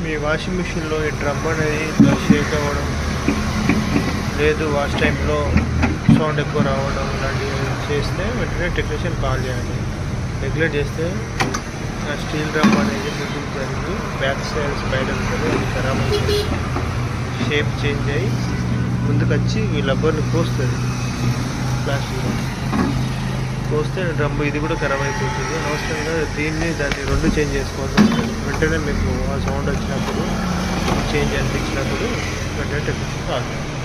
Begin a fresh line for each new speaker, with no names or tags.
మీ washing మిషన్లో ఈ drum అనేది ఇట్లా షేక్ అవ్వడం, లేదు వాష్ టైంలో సౌండ్ ఎక్కువ రావడం ఇలాంటివి చేస్తే వెంటనే టెక్నీషియన్ కాల్ చేయాలి. రెగ్యులేట్ చేస్తే ఆ స్టీల్ డ్రమ్ అనేది ముందుకు జరిగి బ్యాక్ సైడ్ స్పైడర్ ఉంటుంది, అది ఖరాబ్ అవుతుంది, షేప్ చేంజ్ అయ్యి ముందుకు వచ్చి ఈ రబ్బర్ని కోస్తుంది. ప్లాస్టిక్ కోస్తే డ్రమ్ ఇది కూడా ఖరాబ్ అయిపోతుంది. అనవసరంగా దాన్ని రెండు చేంజ్ చేసుకోవాల్సి వస్తుంది. వెంటనే మీకు ఆ సౌండ్ వచ్చినప్పుడు చేంజ్ అనిపించినప్పుడు వెంటనే టెక్నీషియన్ కాల్ చేయాలి.